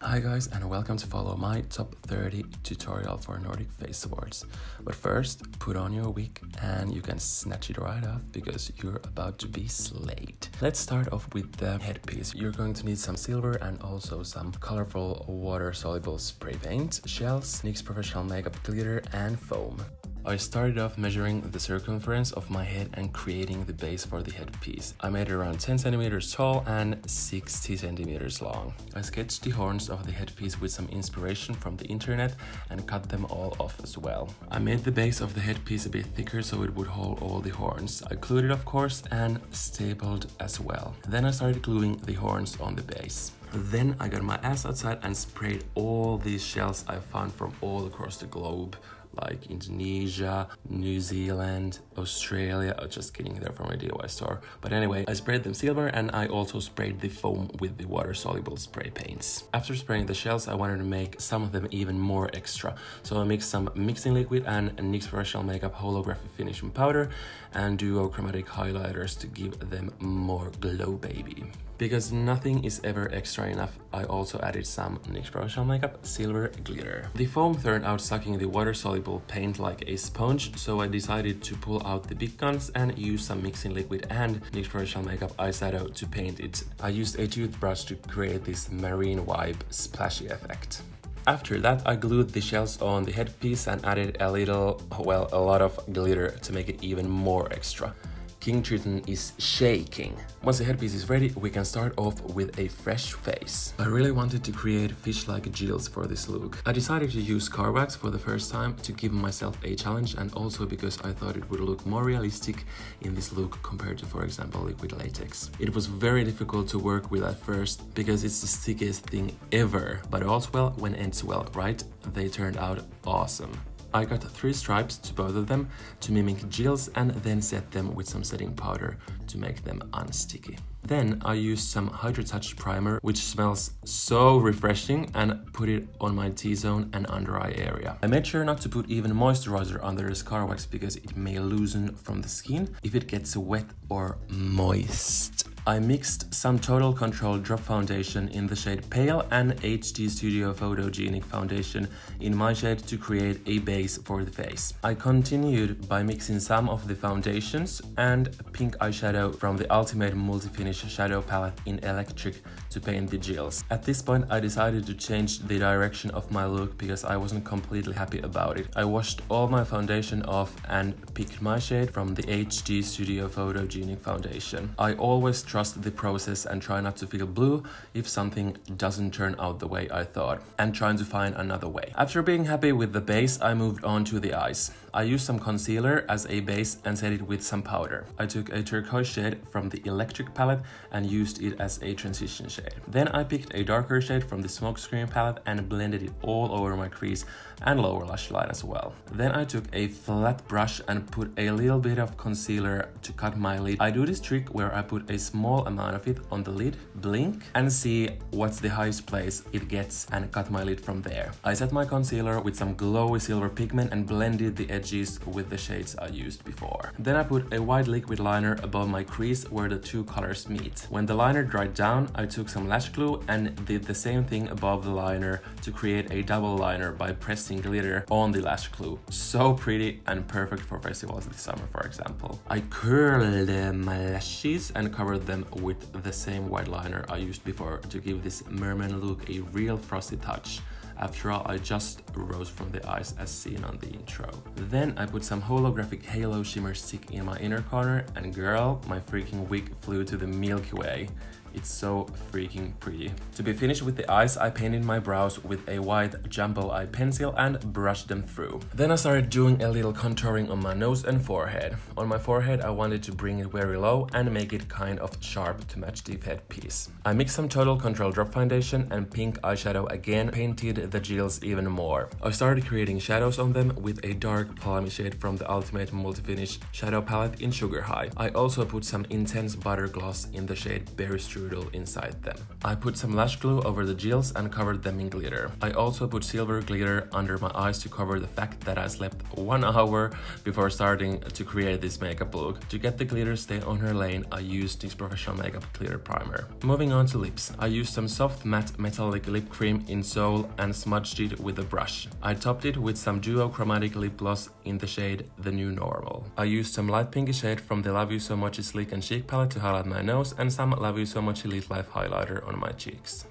Hi guys, and welcome to follow my top 30 tutorial for Nordic Face Awards. But first, put on your wig and you can snatch it right off because you're about to be slayed. Let's start off with the headpiece. You're going to need some silver and also some colorful water-soluble spray paint, shells, NYX Professional Makeup glitter and foam. I started off measuring the circumference of my head and creating the base for the headpiece. I made it around 10 centimeters tall and 60 centimeters long. I sketched the horns of the headpiece with some inspiration from the internet and cut them all off as well. I made the base of the headpiece a bit thicker so it would hold all the horns. I glued it of course and stapled as well. Then I started gluing the horns on the base. Then I got my ass outside and sprayed all these shells I found from all across the globe, like Indonesia, New Zealand, Australia. Oh, just kidding, they're from a DIY store. But anyway, I sprayed them silver and I also sprayed the foam with the water-soluble spray paints. After spraying the shells, I wanted to make some of them even more extra. So I mixed some mixing liquid and NYX Professional Makeup holographic finishing powder and duochromatic highlighters to give them more glow, baby. Because nothing is ever extra enough, I also added some NYX Professional Makeup silver glitter. The foam turned out sucking the water-soluble paint like a sponge, so I decided to pull out the big guns and use some mixing liquid and NYX Professional Makeup eyeshadow to paint it. I used a toothbrush to create this marine vibe splashy effect. After that, I glued the shells on the headpiece and added a lot of glitter to make it even more extra. King Triton is shaking. Once the headpiece is ready, we can start off with a fresh face. I really wanted to create fish-like gills for this look. I decided to use car wax for the first time to give myself a challenge and also because I thought it would look more realistic in this look compared to, for example, liquid latex. It was very difficult to work with at first because it's the stickiest thing ever, but all's well when ends well, right? They turned out awesome. I got 3 stripes to both of them to mimic gills and then set them with some setting powder to make them unsticky. Then I used some Hydro Touch primer, which smells so refreshing, and put it on my T-zone and under eye area. I made sure not to put even moisturizer under this car wax because it may loosen from the skin if it gets wet or moist. I mixed some Total Control Drop Foundation in the shade Pale and HD Studio Photogenic Foundation in my shade to create a base for the face. I continued by mixing some of the foundations and pink eyeshadow from the Ultimate Multi-Finish Shadow Palette in Electric to paint the gills. At this point, I decided to change the direction of my look because I wasn't completely happy about it. I washed all my foundation off and picked my shade from the HD Studio Photogenic Foundation. I always try trust the process and try not to feel blue if something doesn't turn out the way I thought, and trying to find another way. After being happy with the base, I moved on to the eyes. I used some concealer as a base and set it with some powder. I took a turquoise shade from the Electric palette and used it as a transition shade. Then I picked a darker shade from the Smokescreen palette and blended it all over my crease and lower lash line as well. Then I took a flat brush and put a little bit of concealer to cut my lid. I do this trick where I put a small amount of it on the lid, blink, and see what's the highest place it gets and cut my lid from there. I set my concealer with some glowy silver pigment and blended the edges with the shades I used before. Then I put a white liquid liner above my crease where the two colors meet. When the liner dried down, I took some lash glue and did the same thing above the liner to create a double liner by pressing glitter on the lash glue. So pretty and perfect for festivals this summer, for example. I curled my lashes and covered them with the same white liner I used before to give this merman look a real frosty touch. After all, I just rose from the eyes as seen on the intro. Then I put some holographic halo shimmer stick in my inner corner, and girl, my freaking wig flew to the Milky Way. It's so freaking pretty. To be finished with the eyes, I painted my brows with a white jumbo eye pencil and brushed them through. Then I started doing a little contouring on my nose and forehead. On my forehead, I wanted to bring it very low and make it kind of sharp to match the headpiece. I mixed some Total Control Drop Foundation and pink eyeshadow again, painted the gels even more. I started creating shadows on them with a dark plummy shade from the Ultimate Multi-Finish Shadow Palette in Sugar High. I also put some intense butter gloss in the shade Berry Strudel inside them. I put some lash glue over the gels and covered them in glitter. I also put silver glitter under my eyes to cover the fact that I slept 1 hour before starting to create this makeup look. To get the glitter stay on her lane, I used NYX Professional Makeup Glitter Primer. Moving on to lips. I used some soft matte metallic lip cream in Soul and smudged it with a brush. I topped it with some duo chromatic lip gloss in the shade The New Normal. I used some light pinky shade from the Love You So Much Sleek and Chic palette to highlight my nose and some Love You So Much Elite Life highlighter on my cheeks.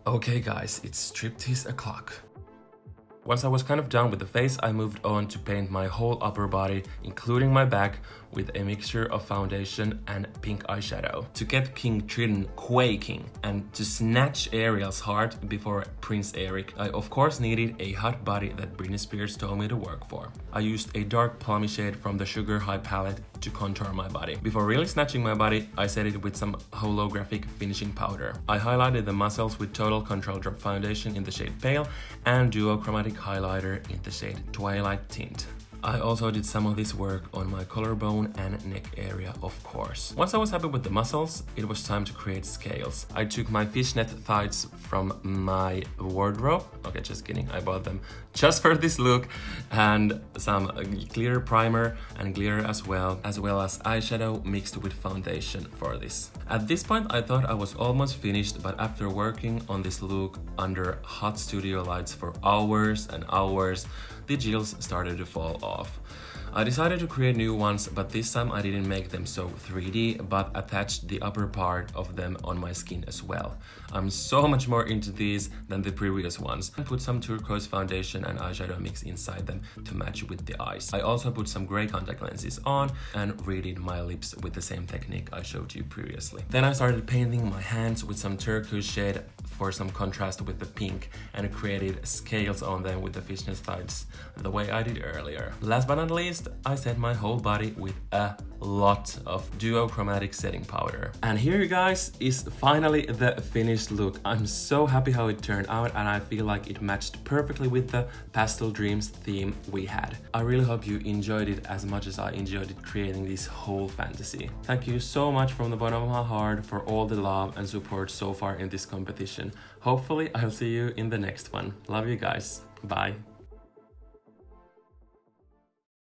Okay guys, it's striptease o'clock. Once I was kind of done with the face, I moved on to paint my whole upper body, including my back, with a mixture of foundation and pink eyeshadow. To get King Triton quaking and to snatch Ariel's heart before Prince Eric, I of course needed a hot body that Britney Spears told me to work for. I used a dark plummy shade from the Sugar High palette to contour my body. Before really snatching my body, I set it with some holographic finishing powder. I highlighted the muscles with Total Control Drop Foundation in the shade Pale and Duo Chromatic highlighter in the shade Twilight Tint. I also did some of this work on my collarbone and neck area, of course. Once I was happy with the muscles, it was time to create scales. I took my fishnet thighs from my wardrobe. Okay, just kidding, I bought them just for this look, and some glitter primer and glitter as well as eyeshadow mixed with foundation for this. At this point, I thought I was almost finished, but after working on this look under hot studio lights for hours and hours, the gels started to fall off. I decided to create new ones, but this time I didn't make them so 3D, but attached the upper part of them on my skin as well. I'm so much more into these than the previous ones. I put some turquoise foundation and eyeshadow mix inside them to match with the eyes. I also put some gray contact lenses on and redid my lips with the same technique I showed you previously. Then I started painting my hands with some turquoise shade for some contrast with the pink and created scales on them with the fishnet thighs the way I did earlier. Last but not least, I set my whole body with a lot of duo chromatic setting powder. And here, you guys, is finally the finished look. I'm so happy how it turned out, and I feel like it matched perfectly with the Pastel Dreams theme we had. I really hope you enjoyed it as much as I enjoyed it creating this whole fantasy. Thank you so much from the bottom of my heart for all the love and support so far in this competition. Hopefully I'll see you in the next one. Love you guys. Bye.